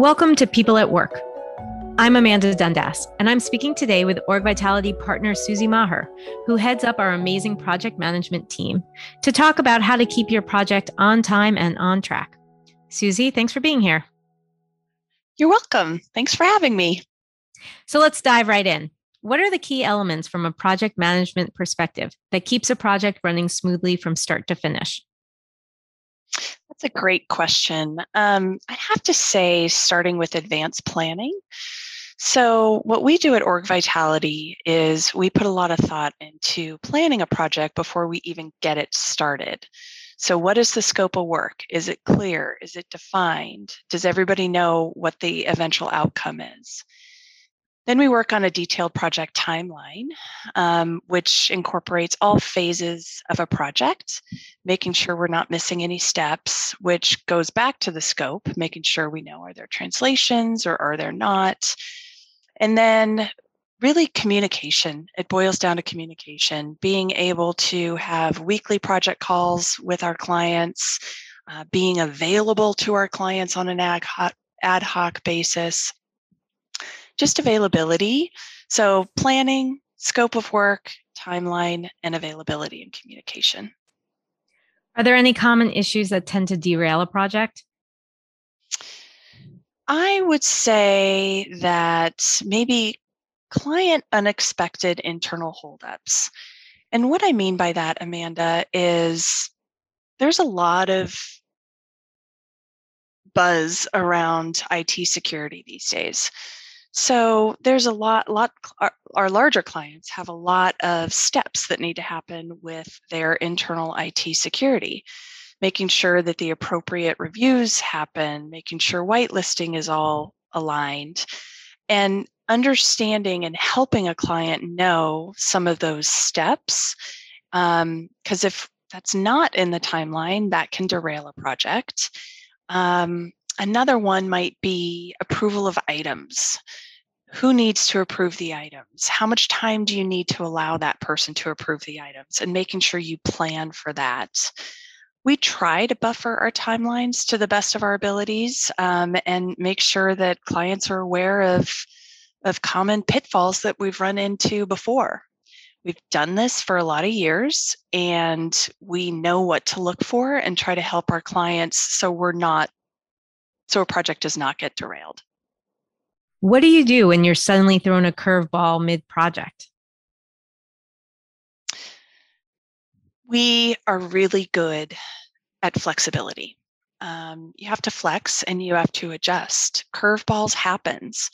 Welcome to People at Work. I'm Amanda Dundas, and I'm speaking today with OrgVitality Partner Susie Maher, who heads up our amazing project management team, to talk about how to keep your project on time and on track. Susie, thanks for being here. You're welcome. Thanks for having me. So let's dive right in. What are the key elements from a project management perspective that keeps a project running smoothly from start to finish? That's a great question. I'd have to say, starting with advanced planning. So, what we do at OrgVitality is we put a lot of thought into planning a project before we even get it started. So, what is the scope of work? Is it clear? Is it defined? Does everybody know what the eventual outcome is? Then we work on a detailed project timeline, which incorporates all phases of a project, making sure we're not missing any steps, which goes back to the scope, making sure we know, are there translations or are there not? And then really communication. It boils down to communication, being able to have weekly project calls with our clients, being available to our clients on an ad hoc basis, just availability. So planning, scope of work, timeline, and availability and communication. Are there any common issues that tend to derail a project? I would say that maybe client unexpected internal holdups. And what I mean by that, Amanda, is there's a lot of buzz around IT security these days. So there's a lot, our larger clients have a lot of steps that need to happen with their internal IT security, making sure that the appropriate reviews happen, making sure whitelisting is all aligned, and understanding and helping a client know some of those steps. Because if that's not in the timeline, that can derail a project. Another one might be approval of items. Who needs to approve the items? How much time do you need to allow that person to approve the items? And making sure you plan for that. We try to buffer our timelines to the best of our abilities, and make sure that clients are aware of common pitfalls that we've run into before. We've done this for a lot of years, and we know what to look for and try to help our clients so a project does not get derailed. What do you do when you're suddenly thrown a curveball mid-project? We are really good at flexibility. You have to flex and you have to adjust. Curveballs happens.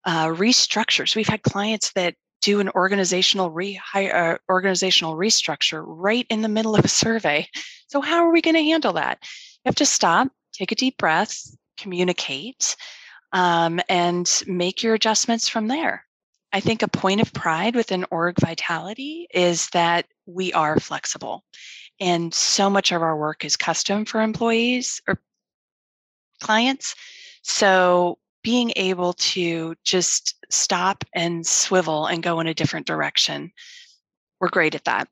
Restructures. We've had clients that do an organizational restructure right in the middle of a survey. So how are we going to handle that? You have to stop, take a deep breath, communicate, and make your adjustments from there. I think a point of pride within OrgVitality is that we are flexible. And so much of our work is custom for employees or clients. So being able to just stop and swivel and go in a different direction, we're great at that.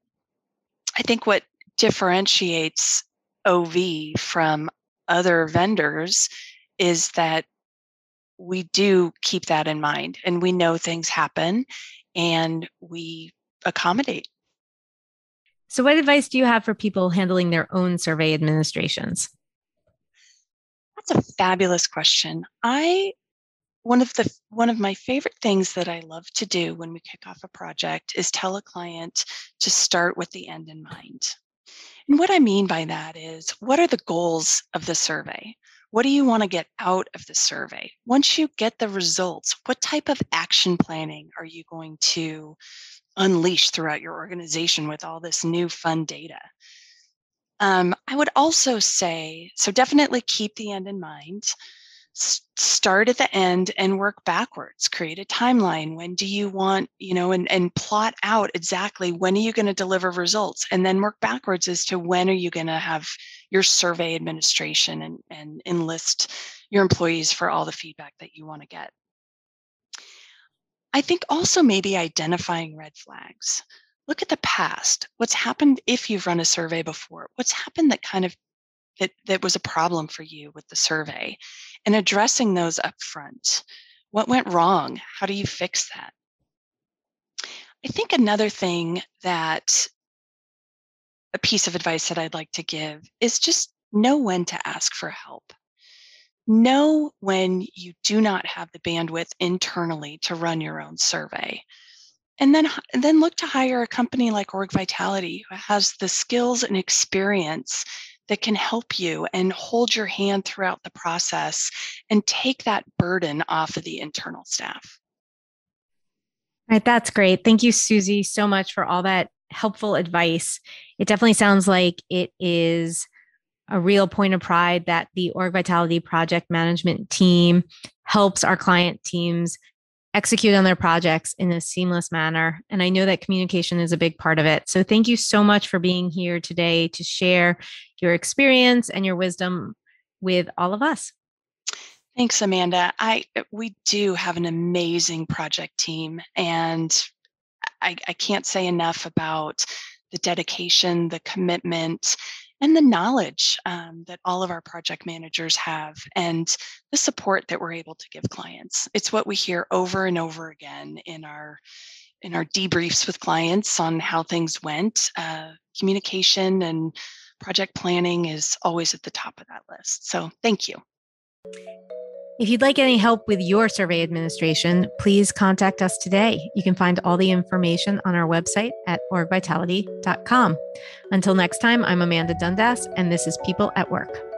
I think what differentiates OV from other vendors is that we do keep that in mind, and we know things happen and we accommodate. So what advice do you have for people handling their own survey administrations? That's a fabulous question. One of my favorite things that I love to do when we kick off a project is tell a client to start with the end in mind. And what I mean by that is, what are the goals of the survey? What do you want to get out of the survey? Once you get the results, what type of action planning are you going to unleash throughout your organization with all this new fun data? I would also say, so definitely keep the end in mind. Start at the end and work backwards. Create a timeline. When do you want, and plot out exactly when are you going to deliver results, and then work backwards as to when are you going to have your survey administration and enlist your employees for all the feedback that you want to get. I think also maybe identifying red flags. Look at the past. What's happened if you've run a survey before? What's happened that kind of that was a problem for you with the survey, and addressing those up front. What went wrong? How do you fix that? I think another thing that a piece of advice that I'd like to give is just know when to ask for help. Know when you do not have the bandwidth internally to run your own survey. And then look to hire a company like OrgVitality who has the skills and experience that can help you and hold your hand throughout the process and take that burden off of the internal staff. Right, that's great. Thank you, Susie, so much for all that helpful advice. It definitely sounds like it is a real point of pride that the Org Vitality project management team helps our client teams execute on their projects in a seamless manner. And I know that communication is a big part of it. So thank you so much for being here today to share your experience and your wisdom with all of us. Thanks, Amanda. We do have an amazing project team, and I can't say enough about the dedication, the commitment, and the knowledge that all of our project managers have, and the support that we're able to give clients. It's what we hear over and over again in our debriefs with clients on how things went. Communication and project planning is always at the top of that list. So thank you. If you'd like any help with your survey administration, please contact us today. You can find all the information on our website at orgvitality.com. Until next time, I'm Amanda Dundas, and this is People at Work.